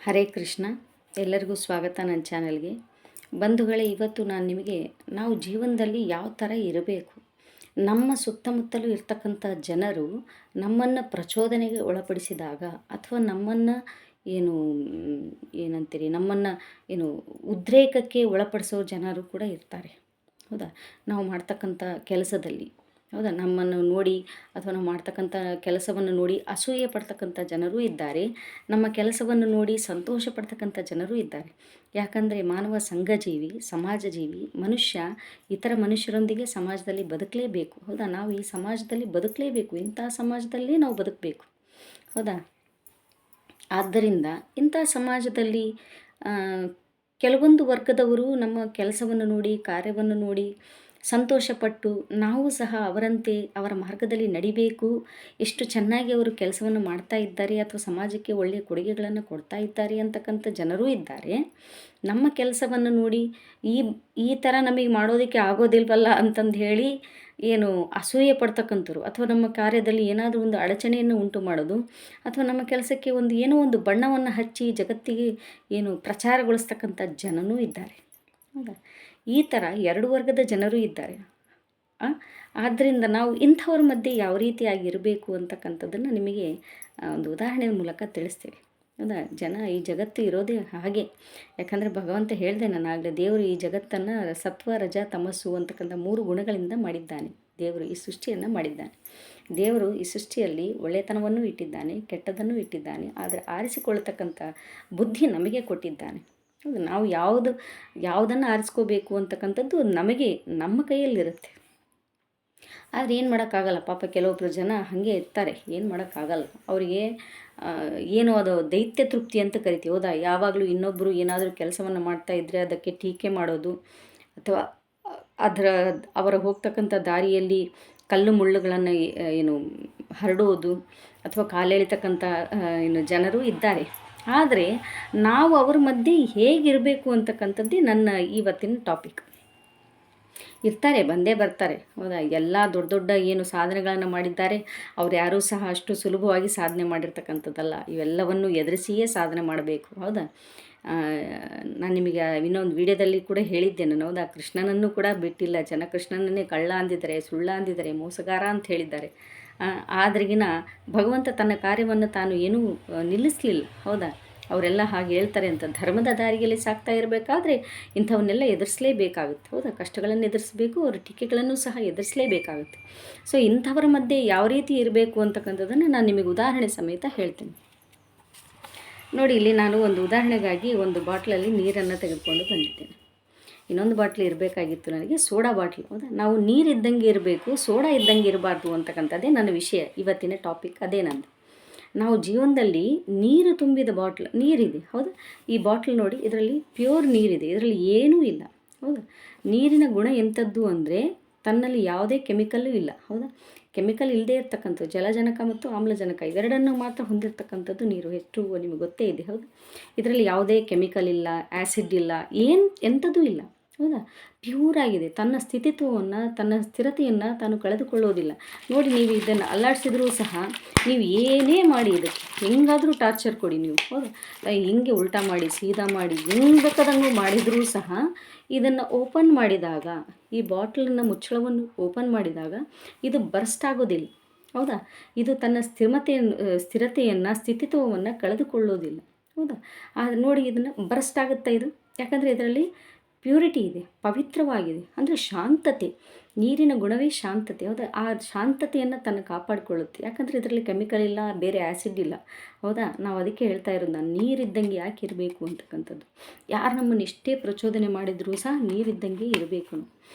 ಹರೇ ಕೃಷ್ಣ. ಎಲ್ಲರಿಗೂ ಸ್ವಾಗತ ನನ್ನ ಚಾನಲ್ಗೆ. ಬಂಧುಗಳೇ, ಇವತ್ತು ನಾನು ನಿಮಗೆ ನಾವು ಜೀವನದಲ್ಲಿ ಯಾವ ಥರ ಇರಬೇಕು, ನಮ್ಮ ಸುತ್ತಮುತ್ತಲೂ ಇರ್ತಕ್ಕಂಥ ಜನರು ನಮ್ಮನ್ನು ಪ್ರಚೋದನೆಗೆ ಒಳಪಡಿಸಿದಾಗ ಅಥವಾ ನಮ್ಮನ್ನು ಏನಂತೀರಿ ನಮ್ಮನ್ನು ಉದ್ರೇಕಕ್ಕೆ ಒಳಪಡಿಸೋ ಜನರು ಕೂಡ ಇರ್ತಾರೆ. ಹೌದಾ? ನಾವು ಮಾಡ್ತಕ್ಕಂಥ ಕೆಲಸದಲ್ಲಿ, ಹೌದಾ, ನಮ್ಮನ್ನು ನೋಡಿ ಅಥವಾ ನಾವು ಮಾಡ್ತಕ್ಕಂಥ ಕೆಲಸವನ್ನು ನೋಡಿ ಅಸೂಯೆ ಪಡ್ತಕ್ಕಂಥ ಜನರೂ ಇದ್ದಾರೆ. ನಮ್ಮ ಕೆಲಸವನ್ನು ನೋಡಿ ಸಂತೋಷ ಪಡ್ತಕ್ಕಂಥ ಜನರೂ ಇದ್ದಾರೆ. ಯಾಕಂದರೆ ಮಾನವ ಸಂಘಜೀವಿ, ಸಮಾಜ ಜೀವಿ. ಮನುಷ್ಯ ಇತರ ಮನುಷ್ಯರೊಂದಿಗೆ ಸಮಾಜದಲ್ಲಿ ಬದುಕಲೇಬೇಕು. ಹೌದಾ? ನಾವು ಈ ಸಮಾಜದಲ್ಲಿ ಬದುಕಲೇಬೇಕು. ಇಂಥ ಸಮಾಜದಲ್ಲೇ ನಾವು ಬದುಕಬೇಕು. ಹೌದಾ? ಆದ್ದರಿಂದ ಇಂಥ ಸಮಾಜದಲ್ಲಿ ಕೆಲವೊಂದು ವರ್ಗದವರು ನಮ್ಮ ಕೆಲಸವನ್ನು ನೋಡಿ, ಕಾರ್ಯವನ್ನು ನೋಡಿ ಸಂತೋಷಪಟ್ಟು ನಾವು ಸಹ ಅವರಂತೆ ಅವರ ಮಾರ್ಗದಲ್ಲಿ ನಡಿಬೇಕು, ಎಷ್ಟು ಚೆನ್ನಾಗಿ ಅವರು ಕೆಲಸವನ್ನು ಮಾಡ್ತಾ ಇದ್ದಾರೆ ಅಥವಾ ಸಮಾಜಕ್ಕೆ ಒಳ್ಳೆಯ ಕೊಡುಗೆಗಳನ್ನು ಕೊಡ್ತಾ ಇದ್ದಾರೆ ಅಂತಕ್ಕಂಥ ಜನರೂ ಇದ್ದಾರೆ. ನಮ್ಮ ಕೆಲಸವನ್ನು ನೋಡಿ ಈ ಈ ಥರ ನಮಗೆ ಮಾಡೋದಕ್ಕೆ ಆಗೋದಿಲ್ವಲ್ಲ ಅಂತಂದು ಹೇಳಿ ಅಸೂಯೆ ಪಡ್ತಕ್ಕಂಥವ್ರು, ಅಥವಾ ನಮ್ಮ ಕಾರ್ಯದಲ್ಲಿ ಏನಾದರೂ ಒಂದು ಅಡಚಣೆಯನ್ನು ಉಂಟು ಮಾಡೋದು, ಅಥವಾ ನಮ್ಮ ಕೆಲಸಕ್ಕೆ ಒಂದು ಬಣ್ಣವನ್ನು ಹಚ್ಚಿ ಜಗತ್ತಿಗೆ ಪ್ರಚಾರಗೊಳಿಸ್ತಕ್ಕಂಥ ಜನನೂ ಇದ್ದಾರೆ. ಹೌದಾ? ಈ ಥರ ಎರಡು ವರ್ಗದ ಜನರು ಇದ್ದಾರೆ. ಆದ್ದರಿಂದ ನಾವು ಇಂಥವ್ರ ಮಧ್ಯೆ ಯಾವ ರೀತಿಯಾಗಿರಬೇಕು ಅಂತಕ್ಕಂಥದ್ದನ್ನು ನಿಮಗೆ ಒಂದು ಉದಾಹರಣೆಯ ಮೂಲಕ ತಿಳಿಸ್ತೇವೆ. ಹೌದಾ? ಈ ಜಗತ್ತು ಇರೋದೇ ಹಾಗೆ. ಯಾಕಂದರೆ ಭಗವಂತ ಹೇಳಿದೆ, ನಾನಾಗಲೇ, ದೇವರು ಈ ಜಗತ್ತನ್ನು ಸತ್ವ, ರಜ, ತಮಸ್ಸು ಅಂತಕ್ಕಂಥ 3 ಗುಣಗಳಿಂದ ಮಾಡಿದ್ದಾನೆ. ದೇವರು ಈ ಸೃಷ್ಟಿಯನ್ನು ಮಾಡಿದ್ದಾನೆ. ದೇವರು ಈ ಸೃಷ್ಟಿಯಲ್ಲಿ ಒಳ್ಳೆತನವನ್ನು ಇಟ್ಟಿದ್ದಾನೆ, ಕೆಟ್ಟದನ್ನು ಇಟ್ಟಿದ್ದಾನೆ. ಆದರೆ ಆರಿಸಿಕೊಳ್ಳತಕ್ಕಂಥ ಬುದ್ಧಿ ನಮಗೆ ಕೊಟ್ಟಿದ್ದಾನೆ. ನಾವು ಯಾವುದನ್ನು ಆರಿಸ್ಕೋಬೇಕು ಅಂತಕ್ಕಂಥದ್ದು ನಮ್ಮ ಕೈಯಲ್ಲಿರುತ್ತೆ. ಆದರೆ ಏನು ಮಾಡೋಕ್ಕಾಗಲ್ಲ. ಪಾಪ ಕೆಲವೊಬ್ಬರು ಜನ ಹಾಗೆ ಇರ್ತಾರೆ. ಏನು ಮಾಡೋಕ್ಕಾಗಲ್ಲ. ಅವರಿಗೆ ಅದು ದೈತ್ಯ ತೃಪ್ತಿ ಅಂತ ಕರಿತೀವಿ. ಹೌದಾ? ಯಾವಾಗಲೂ ಇನ್ನೊಬ್ಬರು ಏನಾದರೂ ಕೆಲಸವನ್ನು ಮಾಡ್ತಾ ಇದ್ದರೆ ಅದಕ್ಕೆ ಟೀಕೆ ಮಾಡೋದು, ಅಥವಾ ಅವರ ಹೋಗ್ತಕ್ಕಂಥ ದಾರಿಯಲ್ಲಿ ಕಲ್ಲು ಮುಳ್ಳುಗಳನ್ನು ಹರಡುವುದು, ಅಥವಾ ಕಾಲೆಳಿತಕ್ಕಂಥ ಜನರು ಇದ್ದಾರೆ. ಆದರೆ ನಾವು ಅವ್ರ ಮಧ್ಯೆ ಹೇಗಿರಬೇಕು ಅಂತಕ್ಕಂಥದ್ದೇ ನನ್ನ ಇವತ್ತಿನ ಟಾಪಿಕ್. ಇರ್ತಾರೆ, ಬಂದೇ ಬರ್ತಾರೆ. ಹೌದಾ? ಎಲ್ಲ ದೊಡ್ಡ ದೊಡ್ಡ ಸಾಧನೆಗಳನ್ನು ಮಾಡಿದ್ದಾರೆ. ಅವ್ರು ಯಾರೂ ಸಹ ಅಷ್ಟು ಸುಲಭವಾಗಿ ಸಾಧನೆ ಮಾಡಿರ್ತಕ್ಕಂಥದ್ದಲ್ಲ. ಇವೆಲ್ಲವನ್ನು ಎದುರಿಸಿಯೇ ಸಾಧನೆ ಮಾಡಬೇಕು. ಹೌದಾ? ನಾನು ನಿಮಗೆ ಇನ್ನೊಂದು ವಿಡಿಯೋದಲ್ಲಿ ಕೂಡ ಹೇಳಿದ್ದೆ ನಾನು. ಹೌದಾ? ಕೃಷ್ಣನನ್ನು ಕೂಡ ಬಿಟ್ಟಿಲ್ಲ. ಜನ ಕೃಷ್ಣನನ್ನೇ ಕಳ್ಳ ಅಂದಿದ್ದಾರೆ, ಸುಳ್ಳ ಅಂದಿದ್ದಾರೆ, ಮೋಸಗಾರ ಅಂತ ಹೇಳಿದ್ದಾರೆ. ಆದ್ರಿಗಿನ ಭಗವಂತ ತನ್ನ ಕಾರ್ಯವನ್ನು ತಾನು ಏನೂ ನಿಲ್ಲಿಸಲಿಲ್ಲ. ಹೌದಾ? ಅವರೆಲ್ಲ ಹಾಗೆ ಹೇಳ್ತಾರೆ ಅಂತ ಧರ್ಮದ ದಾರಿಯಲ್ಲಿ ಸಾಕ್ತಾ ಇರಬೇಕಾದ್ರೆ ಇಂಥವನ್ನೆಲ್ಲ ಎದುರಿಸಲೇಬೇಕಾಗುತ್ತೆ. ಹೌದಾ? ಕಷ್ಟಗಳನ್ನು ಎದುರಿಸಬೇಕು, ಅವರ ಟೀಕೆಗಳನ್ನು ಸಹ ಎದುರಿಸಲೇಬೇಕಾಗುತ್ತೆ. ಸೊ ಇಂಥವರ ಮಧ್ಯೆ ಯಾವ ರೀತಿ ಇರಬೇಕು ಅಂತಕ್ಕಂಥದ್ದನ್ನು ನಾನು ನಿಮಗೆ ಉದಾಹರಣೆ ಸಮೇತ ಹೇಳ್ತೀನಿ. ನೋಡಿ, ಇಲ್ಲಿ ನಾನು ಒಂದು ಉದಾಹರಣೆಗಾಗಿ ಒಂದು ಬಾಟ್ಲಲ್ಲಿ ನೀರನ್ನು ತೆಗೆದುಕೊಂಡು ಬಂದಿದ್ದೇನೆ. ಇನ್ನೊಂದು ಬಾಟ್ಲಿ ಇರಬೇಕಾಗಿತ್ತು ನನಗೆ, ಸೋಡಾ ಬಾಟ್ಲಿ. ಹೌದಾ? ನಾವು ನೀರು ಇದ್ದಂಗೆ ಇರಬೇಕು, ಸೋಡಾ ಇದ್ದಂಗೆ ಇರಬಾರ್ದು ಅಂತಕ್ಕಂಥದ್ದೇ ನನ್ನ ವಿಷಯ, ಇವತ್ತಿನ ಟಾಪಿಕ್ ಅದೇ ನಂದು. ನಾವು ಜೀವನದಲ್ಲಿ ನೀರು ತುಂಬಿದ ನೀರಿದೆ. ಹೌದಾ? ಈ ಬಾಟ್ಲ್ ನೋಡಿ, ಇದರಲ್ಲಿ ಪ್ಯೂರ್ ನೀರಿದೆ, ಇದರಲ್ಲಿ ಏನೂ ಇಲ್ಲ. ಹೌದಾ? ನೀರಿನ ಗುಣ ಎಂಥದ್ದು ಅಂದರೆ ತನ್ನಲ್ಲಿ ಯಾವುದೇ ಕೆಮಿಕಲ್ಲು ಇಲ್ಲ. ಹೌದಾ? ಕೆಮಿಕಲ್ ಇಲ್ಲದೆ ಇರ್ತಕ್ಕಂಥದ್ದು ಜಲಜನಕ ಮತ್ತು ಆಮ್ಲಜನಕ ಇವೆರಡನ್ನು ಮಾತ್ರ ಹೊಂದಿರತಕ್ಕಂಥದ್ದು ನೀರು. ಎಷ್ಟು ನಿಮಗೆ ಗೊತ್ತೇ ಇದೆ. ಹೌದಾ? ಇದರಲ್ಲಿ ಯಾವುದೇ ಕೆಮಿಕಲ್ ಇಲ್ಲ, ಆ್ಯಸಿಡ್ ಇಲ್ಲ, ಎಂಥದ್ದೂ ಇಲ್ಲ. ಹೌದಾ? ಪ್ಯೂರ್ ಆಗಿದೆ. ತನ್ನ ತನ್ನ ಸ್ಥಿರತೆಯನ್ನು ತಾನು ಕಳೆದುಕೊಳ್ಳೋದಿಲ್ಲ. ನೋಡಿ, ನೀವು ಇದನ್ನು ಅಲ್ಲಾಡಿಸಿದ್ರೂ ಸಹ, ನೀವು ಏನೇ ಮಾಡಿ ಇದಕ್ಕೆ ಹೆಂಗಾದರೂ ಟಾರ್ಚರ್ ಕೊಡಿ ನೀವು. ಹೌದಾ? ಹಿಂಗೆ ಉಲ್ಟಾ ಮಾಡಿ, ಸೀದಾ ಮಾಡಿ, ಹೆಂಗೆ ಬೇಕಾದಂಗೂ ಮಾಡಿದರೂ ಸಹ ಇದನ್ನು ಓಪನ್ ಮಾಡಿದಾಗ, ಈ ಬಾಟ್ಲನ್ನು ಮುಚ್ಚಳವನ್ನು ಓಪನ್ ಮಾಡಿದಾಗ ಇದು ಬರ್ಸ್ಟ್ ಆಗೋದಿಲ್ಲ. ಹೌದಾ? ಇದು ತನ್ನ ಸ್ಥಿರತೆಯನ್ನು ಸ್ಥಿತಿತ್ವವನ್ನು ಕಳೆದುಕೊಳ್ಳೋದಿಲ್ಲ. ಹೌದಾ? ನೋಡಿ, ಇದನ್ನು ಬರ್ಸ್ಟ್ ಆಗುತ್ತೆ ಇದು. ಯಾಕಂದರೆ ಇದರಲ್ಲಿ ಪ್ಯೂರಿಟಿ ಇದೆ, ಪವಿತ್ರವಾಗಿದೆ. ಅಂದರೆ ಶಾಂತತೆ, ನೀರಿನ ಗುಣವೇ ಶಾಂತತೆ. ಹೌದಾ? ಆ ಶಾಂತತೆಯನ್ನು ತನ್ನ ಕಾಪಾಡಿಕೊಳ್ಳುತ್ತೆ. ಯಾಕಂದರೆ ಇದರಲ್ಲಿ ಕೆಮಿಕಲ್ ಇಲ್ಲ, ಬೇರೆ ಆ್ಯಸಿಡ್ ಇಲ್ಲ. ಹೌದಾ? ನಾವು ಅದಕ್ಕೆ ಹೇಳ್ತಾ ಇರೋದು, ನಾನು ನೀರಿದ್ದಂಗೆ ಯಾಕೆ ಇರಬೇಕು ಅಂತಕ್ಕಂಥದ್ದು. ಯಾರು ನಮ್ಮನ್ನು ಎಷ್ಟೇ ಪ್ರಚೋದನೆ ಮಾಡಿದರೂ ಸಹ ನೀರಿದ್ದಂಗೆ ಇರಬೇಕು.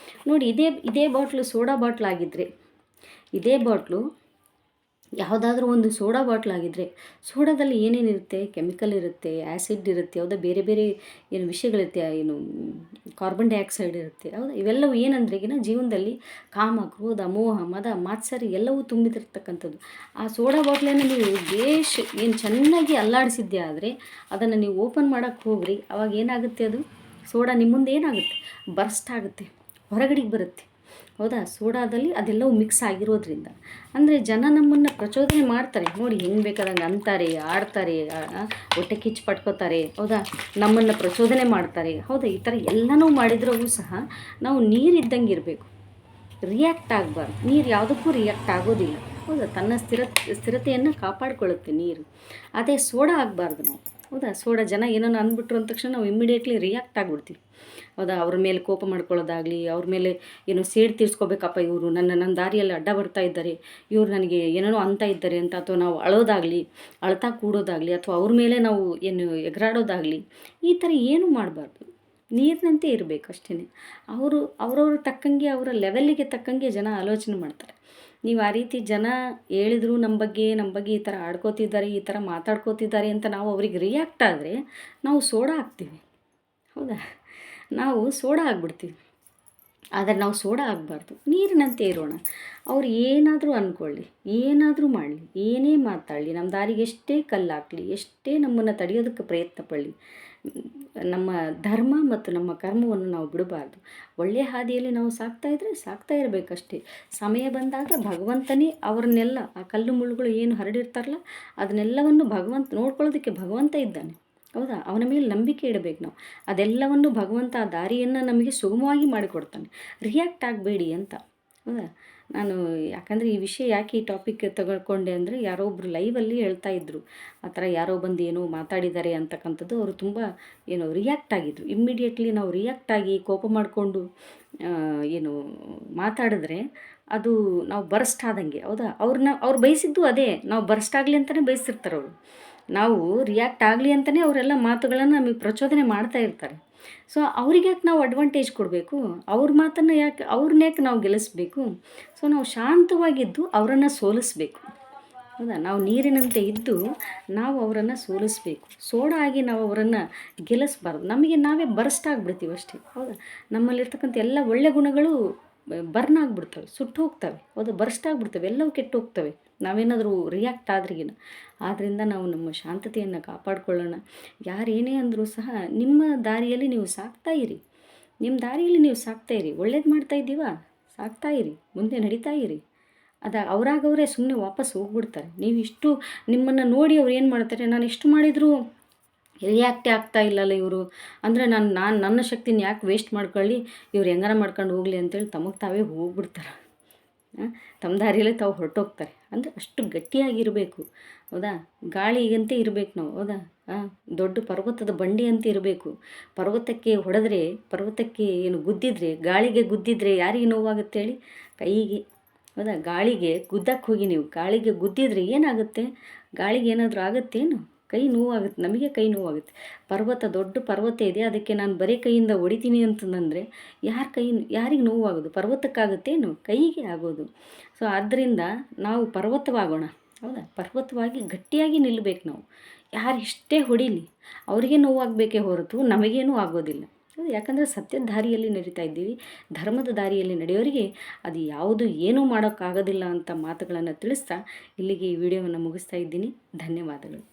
ನೋಡಿ, ಇದೇ ಬಾಟ್ಲು ಸೋಡಾ ಬಾಟ್ಲ್ ಆಗಿದ್ದರೆ, ಇದೇ ಬಾಟ್ಲು ಯಾವುದಾದ್ರೂ ಒಂದು ಸೋಡಾ ಬಾಟ್ಲ್ ಆಗಿದ್ದರೆ, ಸೋಡಾದಲ್ಲಿ ಏನೇನಿರುತ್ತೆ? ಕೆಮಿಕಲ್ ಇರುತ್ತೆ, ಆ್ಯಸಿಡ್ ಇರುತ್ತೆ. ಹೌದಾ? ಬೇರೆ ಬೇರೆ ವಿಷಯಗಳಿರುತ್ತೆ, ಕಾರ್ಬನ್ ಡೈಆಕ್ಸೈಡ್ ಇರುತ್ತೆ. ಹೌದಾ? ಇವೆಲ್ಲವೂ ಏನಂದ್ರೆಗಿನ ಜೀವನದಲ್ಲಿ ಕಾಮ, ಕ್ರೋಧ, ಮೋಹ, ಮದ, ಮಾತ್ಸರಿ ಎಲ್ಲವೂ ತುಂಬಿದಿರ್ತಕ್ಕಂಥದ್ದು. ಆ ಸೋಡಾ ಬಾಟ್ಲನ್ನು ನೀವು ಚೆನ್ನಾಗಿ ಅಲ್ಲಾಡಿಸಿದ್ದೆ ಆದರೆ, ಅದನ್ನು ನೀವು ಓಪನ್ ಮಾಡೋಕ್ಕೆ ಹೋಗ್ರಿ, ಅವಾಗ ಏನಾಗುತ್ತೆ? ಅದು ಸೋಡಾ ನಿಮ್ಮ ಮುಂದೆ ಏನಾಗುತ್ತೆ? ಬರ್ಸ್ಟ್ ಆಗುತ್ತೆ, ಹೊರಗಡೆಗೆ ಬರುತ್ತೆ. ಹೌದಾ? ಸೋಡಾದಲ್ಲಿ ಅದೆಲ್ಲವೂ ಮಿಕ್ಸ್ ಆಗಿರೋದ್ರಿಂದ. ಅಂದರೆ ಜನ ನಮ್ಮನ್ನು ಪ್ರಚೋದನೆ ಮಾಡ್ತಾರೆ. ನೋಡಿ ಹೆಂಗೆ ಬೇಕಾದಂಗೆ ಅಂತಾರೆ, ಆಡ್ತಾರೆ, ಹೊಟ್ಟೆ ಕಿಚ್ಚು ಪಟ್ಕೋತಾರೆ. ಹೌದಾ? ನಮ್ಮನ್ನು ಪ್ರಚೋದನೆ ಮಾಡ್ತಾರೆ. ಹೌದಾ? ಈ ಥರ ಎಲ್ಲನೂ ಮಾಡಿದ್ರೂ ಸಹ ನಾವು ನೀರಿದ್ದಂಗೆ ಇರಬೇಕು. ರಿಯಾಕ್ಟ್ ಆಗಬಾರ್ದು. ನೀರು ಯಾವುದಕ್ಕೂ ರಿಯಾಕ್ಟ್ ಆಗೋದಿಲ್ಲ. ಹೌದಾ? ತನ್ನ ಸ್ಥಿರತೆಯನ್ನು ಕಾಪಾಡಿಕೊಳ್ಳುತ್ತೆ ನೀರು. ಅದೇ ಸೋಡಾ ಆಗಬಾರ್ದು ನಾವು. ಹೌದಾ? ಸೋಡಾ ಜನ ಏನೋ ಅಂದ್ಬಿಟ್ರು ಅಂದ ತಕ್ಷಣ ನಾವು ಇಮ್ಮಿಡಿಯೇಟ್ಲಿ ರಿಯಾಕ್ಟ್ ಆಗಿಬಿಡ್ತೀವಿ. ಹೌದಾ? ಅವ್ರ ಮೇಲೆ ಕೋಪ ಮಾಡ್ಕೊಳ್ಳೋದಾಗಲಿ, ಅವ್ರ ಮೇಲೆ ಏನೋ ಸೇಡು ತೀರಿಸ್ಕೋಬೇಕಪ್ಪ, ಇವರು ನನ್ನ ದಾರಿಯಲ್ಲಿ ಅಡ್ಡ ಬರ್ತಾ ಇದ್ದಾರೆ, ಇವ್ರು ನನಗೆ ಏನೇನೋ ಅಂತ ಇದ್ದಾರೆ ಅಂತ, ಅಥವಾ ನಾವು ಅಳೋದಾಗಲಿ, ಅಳ್ತಾ ಕೂಡೋದಾಗಲಿ, ಅಥವಾ ಅವ್ರ ಮೇಲೆ ನಾವು ಏನು ಎಗರಾಡೋದಾಗಲಿ, ಈ ಥರ ಏನೂ ಮಾಡಬಾರ್ದು. ನೀರಿನಂತೆ ಇರಬೇಕು ಅಷ್ಟೇ. ಅವ್ರವ್ರ ತಕ್ಕಂಗೆ, ಅವರ ಲೆವೆಲ್ಲಿಗೆ ತಕ್ಕಂಗೆ ಜನ ಆಲೋಚನೆ ಮಾಡ್ತಾರೆ. ನೀವು ಆ ರೀತಿ ಜನ ಹೇಳಿದ್ರು ನಮ್ಮ ಬಗ್ಗೆ ಈ ಥರ ಆಡ್ಕೋತಿದ್ದಾರೆ, ಈ ಥರ ಮಾತಾಡ್ಕೋತಿದ್ದಾರೆ ಅಂತ ನಾವು ಅವ್ರಿಗೆ ರಿಯಾಕ್ಟ್ ಆದರೆ ನಾವು ಸೋಡಾ ಆಗ್ತೀವಿ. ಹೌದಾ? ನಾವು ಸೋಡಾ ಆಗಿಬಿಡ್ತೀವಿ. ಆದರೆ ನಾವು ಸೋಡಾ ಆಗಬಾರ್ದು. ನೀರಿನಂತೆ ಇರೋಣ. ಅವ್ರು ಏನಾದರೂ ಅಂದ್ಕೊಳ್ಳಿ, ಏನಾದರೂ ಮಾಡಲಿ, ಏನೇ ಮಾತಾಡಲಿ, ನಮ್ಮ ದಾರಿಗೆ ಎಷ್ಟೇ ಕಲ್ಲು ಹಾಕಲಿ, ಎಷ್ಟೇ ನಮ್ಮನ್ನು ತಡೆಯೋದಕ್ಕೆ ಪ್ರಯತ್ನ ಪಡಲಿ, ನಮ್ಮ ಧರ್ಮ ಮತ್ತು ನಮ್ಮ ಕರ್ಮವನ್ನು ನಾವು ಬಿಡಬಾರ್ದು. ಒಳ್ಳೆಯ ಹಾದಿಯಲ್ಲಿ ನಾವು ಸಾಕ್ತಾ ಇರಬೇಕಷ್ಟೇ. ಸಮಯ ಬಂದಾಗ ಭಗವಂತನೇ ಅವರನ್ನೆಲ್ಲ, ಆ ಕಲ್ಲು ಮುಳ್ಳುಗಳು ಏನು ಹರಡಿರ್ತಾರಲ್ಲ, ಅದನ್ನೆಲ್ಲವನ್ನು ನೋಡ್ಕೊಳ್ಳೋದಕ್ಕೆ ಭಗವಂತ ಇದ್ದಾನೆ. ಹೌದಾ? ಅವನ ಮೇಲೆ ನಂಬಿಕೆ ಇಡಬೇಕು ನಾವು. ಅದೆಲ್ಲವನ್ನು ಭಗವಂತ ಆ ದಾರಿಯನ್ನು ನಮಗೆ ಸುಗಮವಾಗಿ ಮಾಡಿಕೊಡ್ತಾನೆ. ರಿಯಾಕ್ಟ್ ಆಗಬೇಡಿ ಅಂತ. ಹೌದಾ? ನಾನು ಯಾಕಂದರೆ ಈ ವಿಷಯ ಯಾಕೆ ಈ ಟಾಪಿಕ್ ತಗೊಳ್ಕೊಂಡೆ ಅಂದರೆ, ಯಾರೋ ಒಬ್ಬರು ಲೈವಲ್ಲಿ ಹೇಳ್ತಾ ಇದ್ದರು, ಆ ಥರ ಯಾರೋ ಬಂದು ಏನೋ ಮಾತಾಡಿದ್ದಾರೆ ಅಂತಕ್ಕಂಥದ್ದು. ಅವರು ತುಂಬ ರಿಯಾಕ್ಟ್ ಆಗಿದ್ರು. ಇಮ್ಮಿಡಿಯೇಟ್ಲಿ ನಾವು ರಿಯಾಕ್ಟ್ ಆಗಿ ಕೋಪ ಮಾಡಿಕೊಂಡು ಏನು ಮಾತಾಡಿದ್ರೆ ಅದು ನಾವು ಬರ್ಸ್ಟ್ ಆದಂಗೆ. ಹೌದಾ? ಅವ್ರು ಬಯಸಿದ್ದು ಅದೇ, ನಾವು ಬರ್ಸ್ಟ್ ಆಗಲಿ ಅಂತಲೇ ಬಯಸಿರ್ತಾರೆ ಅವರು. ನಾವು ರಿಯಾಕ್ಟ್ ಆಗಲಿ ಅಂತಲೇ ಅವರೆಲ್ಲ ಮಾತುಗಳನ್ನು ನಮಗೆ ಪ್ರಚೋದನೆ ಮಾಡ್ತಾ ಇರ್ತಾರೆ. ಸೊ ಅವ್ರಿಗೆ ಯಾಕೆ ನಾವು ಅಡ್ವಾಂಟೇಜ್ ಕೊಡಬೇಕು? ಅವ್ರ ಮಾತನ್ನು ಅವ್ರನ್ನೇ ನಾವು ಗೆಲ್ಲಿಸ್ಬೇಕು? ಸೊ ನಾವು ಶಾಂತವಾಗಿದ್ದು ಅವರನ್ನು ಸೋಲಿಸ್ಬೇಕು. ಹೌದಾ? ನಾವು ನೀರಿನಂತೆ ಇದ್ದು ನಾವು ಅವರನ್ನು ಸೋಲಿಸ್ಬೇಕು. ಸೋಡಾ ಆಗಿ ನಾವು ಅವರನ್ನು ಗೆಲ್ಲಿಸ್ಬಾರ್ದು. ನಮಗೆ ನಾವೇ ಬರ್ಸ್ಟ್ ಆಗಿಬಿಡ್ತೀವಿ ಅಷ್ಟೇ. ಹೌದಾ? ನಮ್ಮಲ್ಲಿರ್ತಕ್ಕಂಥ ಎಲ್ಲ ಒಳ್ಳೆ ಗುಣಗಳು ಬರ್ನ್ ಆಗಿಬಿಡ್ತವೆ, ಸುಟ್ಟು ಹೋಗ್ತವೆ. ಹೌದಾ? ಬರ್ಸ್ಟ್ ಆಗಿಬಿಡ್ತವೆ, ಎಲ್ಲವೂ ಕೆಟ್ಟು ಹೋಗ್ತವೆ ನಾವೇನಾದರೂ ರಿಯಾಕ್ಟ್ ಆದ್ರಿಗಿನ. ಆದ್ದರಿಂದ ನಾವು ನಮ್ಮ ಶಾಂತತೆಯನ್ನು ಕಾಪಾಡಿಕೊಳ್ಳೋಣ. ಯಾರೇನೇ ಅಂದರೂ ಸಹ ನಿಮ್ಮ ದಾರಿಯಲ್ಲಿ ನೀವು ಸಾಕ್ತಾ ಇರಿ. ನಿಮ್ಮ ದಾರಿಯಲ್ಲಿ ನೀವು ಸಾಕ್ತಾ ಇರಿ. ಒಳ್ಳೇದು ಮಾಡ್ತಾ ಇದ್ದೀವಾ? ಸಾಕ್ತಾ ಇರಿ, ಮುಂದೆ ನಡೀತಾ ಇರಿ. ಅವರಾಗವರೇ ಸುಮ್ಮನೆ ವಾಪಸ್ ಹೋಗ್ಬಿಡ್ತಾರೆ. ನೀವಿಷ್ಟು ನಿಮ್ಮನ್ನು ನೋಡಿ ಅವ್ರು ಏನು ಮಾಡ್ತಾರೆ, ನಾನು ಎಷ್ಟು ಮಾಡಿದರೂ ರಿಯಾಕ್ಟೇ ಆಗ್ತಾ ಇಲ್ಲಲ್ಲ ಇವರು, ಅಂದರೆ ನನ್ನ ಶಕ್ತಿನ ಯಾಕೆ ವೇಸ್ಟ್ ಮಾಡ್ಕೊಳ್ಳಿ, ಇವ್ರು ಹೆಂಗಾರ ಮಾಡ್ಕೊಂಡು ಹೋಗಲಿ ಅಂತೇಳಿ ತಮಗೆ ತಾವೇ ಹೋಗ್ಬಿಡ್ತಾರೆ. ತಮ್ಮ ದಾರಿಯಲ್ಲೇ ತಾವು ಹೊರಟೋಗ್ತಾರೆ. ಅಂದರೆ ಅಷ್ಟು ಗಟ್ಟಿಯಾಗಿರಬೇಕು. ಹೌದಾ? ಗಾಳಿಗಂತೆ ಇರಬೇಕು ನಾವು. ಹೌದಾ? ದೊಡ್ಡ ಪರ್ವತದ ಬಂಡಿ ಅಂತ ಇರಬೇಕು. ಪರ್ವತಕ್ಕೆ ಗುದ್ದಿದ್ರೆ, ಗಾಳಿಗೆ ಗುದ್ದಿದ್ರೆ ಯಾರಿಗೆ ನೋವಾಗುತ್ತೆ ಹೇಳಿ? ಕೈಗೆ. ಹೌದಾ? ಗಾಳಿಗೆ ಗುದ್ದಕ್ಕೆ ಹೋಗಿ ನೀವು ಗಾಳಿಗೆ ಗುದ್ದಿದ್ರೆ ಏನಾಗುತ್ತೆ? ಗಾಳಿಗೆ ಏನಾದರೂ ಆಗುತ್ತೇನು? ಕೈ ನೋವಾಗುತ್ತೆ, ನಮಗೆ ಕೈ ನೋವಾಗುತ್ತೆ. ದೊಡ್ಡ ಪರ್ವತ ಇದೆ, ಅದಕ್ಕೆ ನಾನು ಬರೀ ಕೈಯಿಂದ ಹೊಡಿತೀನಿ ಅಂತಂದರೆ ಯಾರಿಗೆ ನೋವಾಗೋದು? ಪರ್ವತಕ್ಕಾಗುತ್ತೇನು? ಕೈಗೆ ಆಗೋದು. ಸೊ ಆದ್ದರಿಂದ ನಾವು ಪರ್ವತವಾಗೋಣ. ಹೌದಾ? ಪರ್ವತವಾಗಿ ಗಟ್ಟಿಯಾಗಿ ನಿಲ್ಲಬೇಕು ನಾವು. ಯಾರು ಎಷ್ಟೇ ಹೊಡಿಲಿ ಅವರಿಗೆ ನೋವಾಗಬೇಕೇ ಹೊರತು ನಮಗೇನೂ ಆಗೋದಿಲ್ಲ. ಯಾಕಂದರೆ ಸತ್ಯದ ದಾರಿಯಲ್ಲಿ ನಡೀತಾ ಇದ್ದೀವಿ. ಧರ್ಮದ ದಾರಿಯಲ್ಲಿ ನಡೆಯೋರಿಗೆ ಅದು ಯಾವುದು ಏನೂ ಮಾಡೋಕ್ಕಾಗೋದಿಲ್ಲ ಅಂತ ಮಾತುಗಳನ್ನು ತಿಳಿಸ್ತಾ ಇಲ್ಲಿಗೆ ಈ ವಿಡಿಯೋವನ್ನು ಮುಗಿಸ್ತಾ ಇದ್ದೀನಿ. ಧನ್ಯವಾದಗಳು.